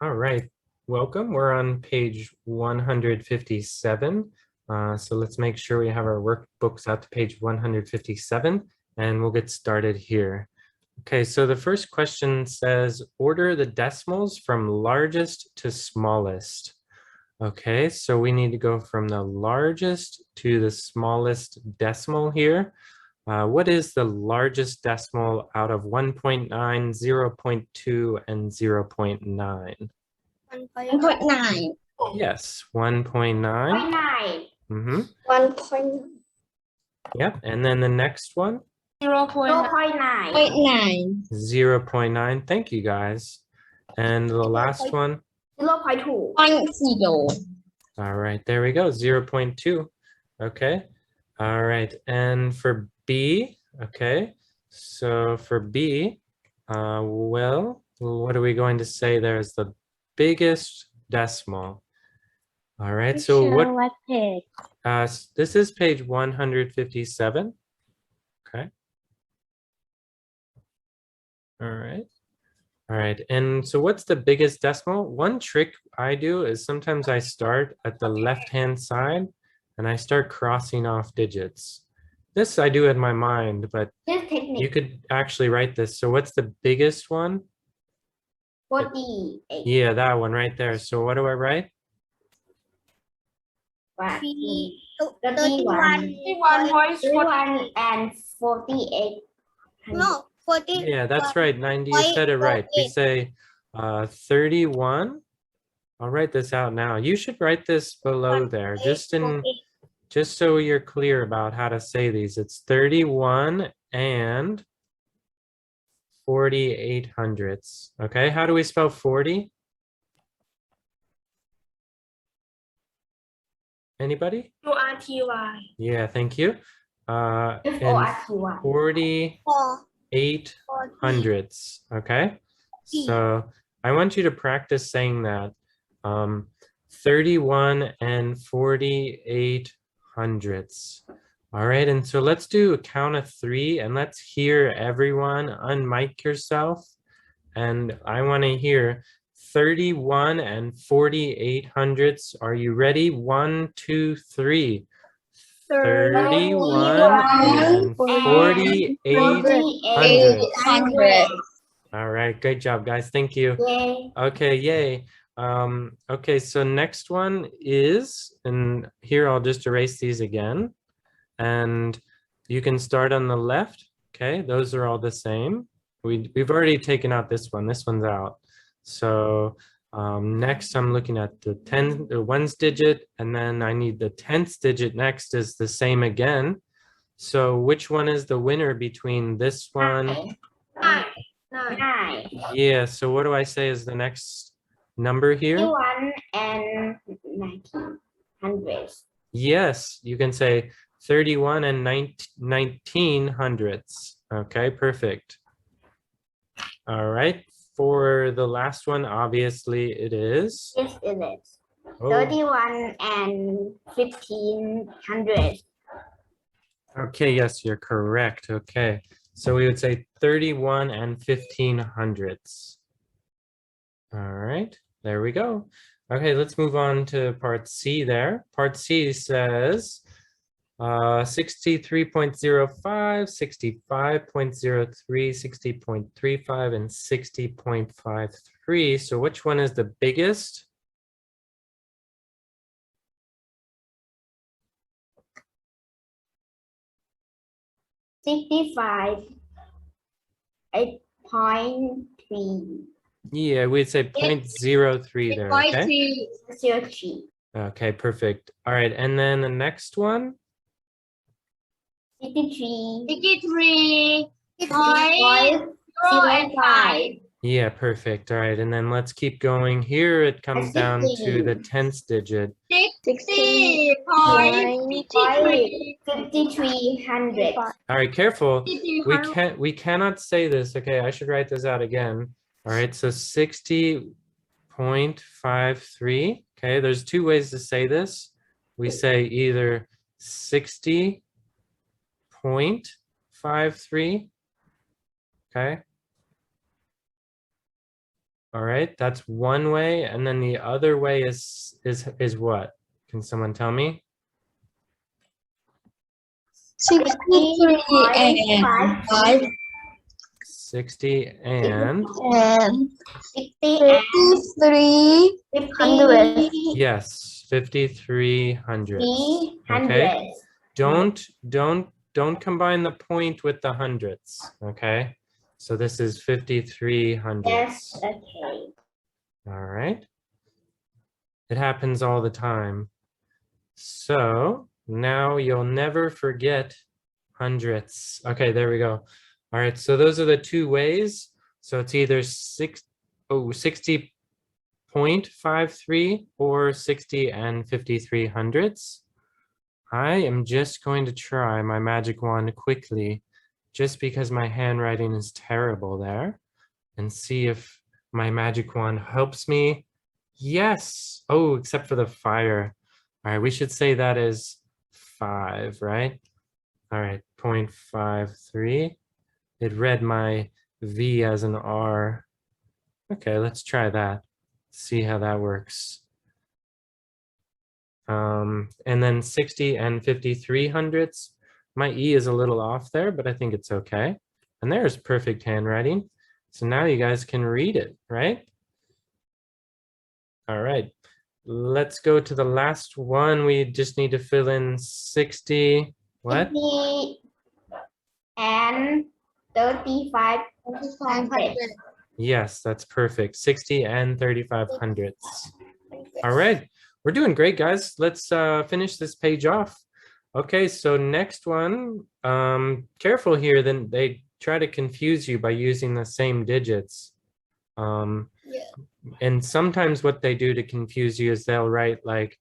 All right, welcome. We're on page 157. So let's make sure we have our workbooks out to page 157 and we'll get started here. Okay, so the first question says, order the decimals from largest to smallest. Okay, so we need to go from the largest to the smallest decimal here. What is the largest decimal out of 1.9, 0.2, and 0.9? 1.9. Yes, 1.9. 1.9. Mm-hmm. 1.9. Yep, and then the next one? 0.9. 0.9. Thank you, guys. And the last one? 0.2. 0.0. All right, there we go, 0.2. Okay, all right, and for B, okay, so for B, well, what are we going to say there is the biggest decimal? All right, so what page? this is page 157. Okay. All right. All right, and so what's the biggest decimal? One trick I do is sometimes I start at the left-hand side and I start crossing off digits. This I do in my mind, but you could actually write this. So what's the biggest one? 48. Yeah, that one right there. So what do I write? 31 and 48. No, 40. Yeah, that's right, 90, you said it right. We say 31. I'll write this out now. You should write this below there, just so you're clear about how to say these. It's 31 and 48 hundredths. Okay, how do we spell 40? Anybody? U-R-T-Y. Yeah, thank you. And 48 hundredths. Okay, so I want you to practice saying that. 31 and 48 hundredths. All right, and so let's do a count of 3 and let's hear everyone unmic yourself. And I want to hear 31 and 48 hundredths. Are you ready? 1, 2, 3. 31 and 48 hundredths. All right, great job, guys. Thank you. Yay. Okay, yay. Okay, so next one is, and here I'll just erase these again. And you can start on the left. Okay, those are all the same. We've already taken out this one. This one's out. So next I'm looking at the ones digit, and then I need the 10th digit next is the same again. So which one is the winner between this one? 9. Yeah, so what do I say is the next number here? 31 and 19 hundredths. Yes, you can say 31 and 19 hundredths. Okay, perfect. All right, for the last one, obviously it is. Yes, it is. Oh, 31 and 15 hundredths. okay, yes, you're correct. Okay, so we would say 31 and 15 hundredths. All right, there we go. Okay, let's move on to part C there. Part C says 63.05, 65.03, 60.35, and 60.53. So which one is the biggest? $65.3. Yeah, we'd say 0.03 there, okay? 0.3. Okay, perfect. All right, and then the next one? 53. 53.05. Yeah, perfect. All right, and then let's keep going. Here it comes down to the 10th digit. 60.53. 5300. All right, careful. We cannot say this. Okay, I should write this out again. All right, so 60.53. Okay, there's two ways to say this. We say either 60.53. Okay. All right, that's one way. And then the other way is what? Can someone tell me? 63 and 5 60 and 53 500 yes, 5300. 300 Okay. Don't combine the point with the hundreds. Okay. So this is 5300. yes, okay. All right. It happens all the time. So now you'll never forget hundredths. Okay, there we go. All right, so those are the two ways. So it's either 60.53 or 60 and 53 hundredths. I am just going to try my magic wand quickly, just because my handwriting is terrible there, and see if my magic wand helps me. Yes. Oh, except for the fire. All right, we should say that is 5, right? All right, 0.53. It read my V as an R. Okay, let's try that. See how that works. And then 60 and 53 hundredths. My E is a little off there, but I think it's okay. And there's perfect handwriting. So now you guys can read it, right? All right, let's go to the last one. We just need to fill in 60. What? 50 and 3500. Yes, that's perfect. 60 and 35 hundredths. All right, we're doing great, guys. Let's finish this page off. Okay, so next one, careful here, then they try to confuse you by using the same digits. And sometimes what they do to confuse you is they'll write like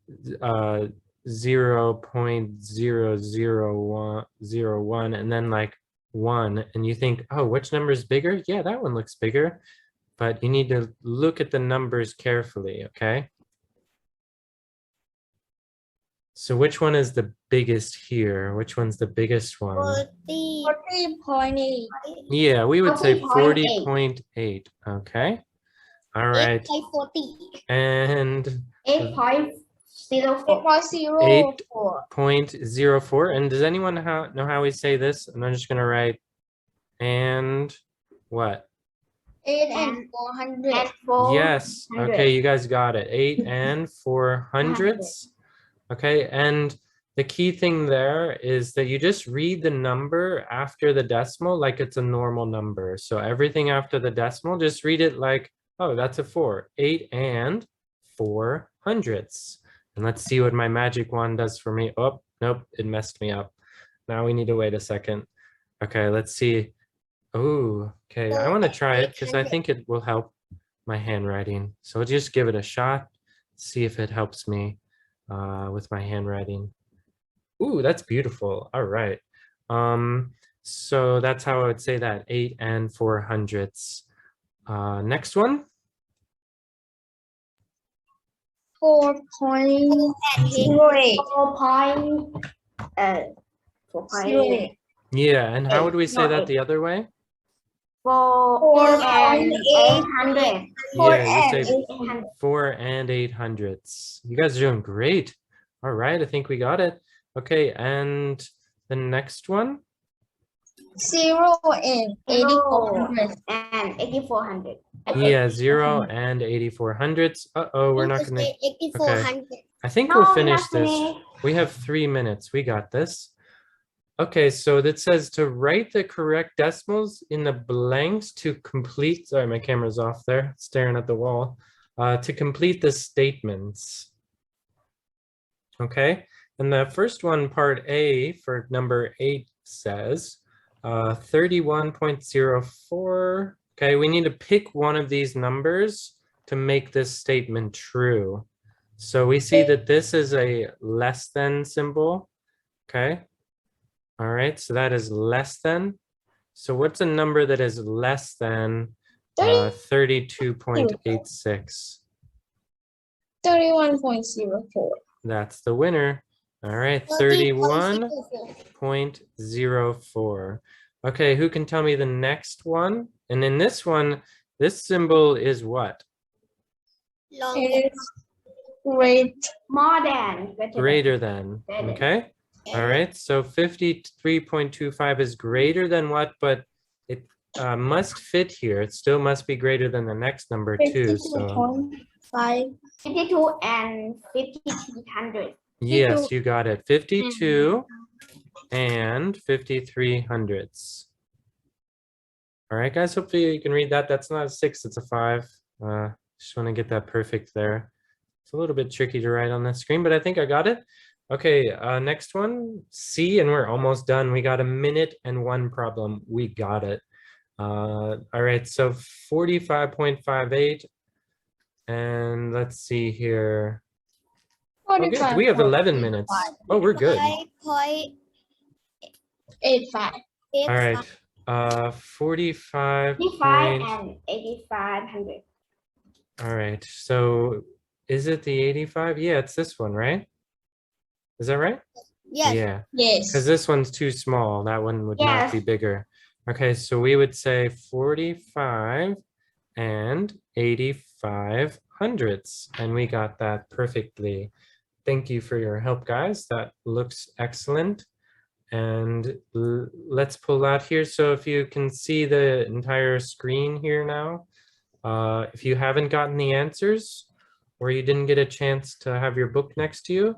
0.001 and then like 1, and you think, oh, which number is bigger? Yeah, that one looks bigger, but you need to look at the numbers carefully, okay? So which one is the biggest here? Which one's the biggest one? 40.8. Yeah, we would say 40.8. 40.8. Okay. All right. 40. And 8.04. 8.04. 8.04. And does anyone know how we say this? And I'm just going to write and what? 8 and 400. And 400. Yes. Okay, you guys got it. 8 and 4 hundredths. Okay, and the key thing there is that you just read the number after the decimal like it's a normal number. So everything after the decimal, just read it like, oh, that's a 4. 8 and 4 hundredths. And let's see what my magic wand does for me. Oh, nope, it messed me up. Now we need to wait a second. Okay, let's see. Oh, okay, I want to try it because I think it will help my handwriting. So I'll just give it a shot, see if it helps me with my handwriting. Ooh, that's beautiful. All right. So that's how I would say that, 8 and 4 hundredths. Next one. 4.08. 4.08. Yeah, and how would we say that the other way? 4 and 800. Yeah, you say 800. 4 and 8 hundredths. You guys are doing great. All right, I think we got it. Okay, and the next one? 0 and 8400. And 8400. Yeah, 0 and 84 hundredths. Uh-oh, we're not gonna. 8400. I think No, we'll finish not this. me. We have 3 minutes. We got this. Okay, so that says to write the correct decimals in the blanks to complete. Sorry, my camera's off there, staring at the wall. To complete the statements. Okay, and the first one, part A for number 8 says 31.04. Okay, we need to pick one of these numbers to make this statement true. So we see that this is a less than symbol. Okay. All right, so that is less than. So what's a number that is less than 32.86? 31.04. That's the winner. All right, 31.04. Okay, who can tell me the next one? And in this one, This symbol is what? It's great. More than. Greater than. Okay. All right. So 53.25 is greater than what? But it must fit here. It still must be greater than the next number too. So 52.5. 52 and 5300. yes, you got it. 52 and 53 hundredths. All right, guys, hopefully you can read that. That's not a 6, it's a 5. Just want to get that perfect there. It's a little bit tricky to write on the screen, but I think I got it. Okay, next one, C, and we're almost done. We got a minute and 1 problem. We got it. All right, so 45.58. And let's see here. Oh, good. We have 11 minutes. Oh, we're good. 85. All right. 45. 55 and 8500. All right. So is it the 85? Yeah, it's this one, right? Is that right? Yes. Yeah. Yes. Because this one's too small. That one would not be Yes. bigger. Okay, so we would say 45 and 85 hundredths. And we got that perfectly. Thank you for your help, guys. That looks excellent. And let's pull out here. So if you can see the entire screen here now, if you haven't gotten the answers or you didn't get a chance to have your book next to you,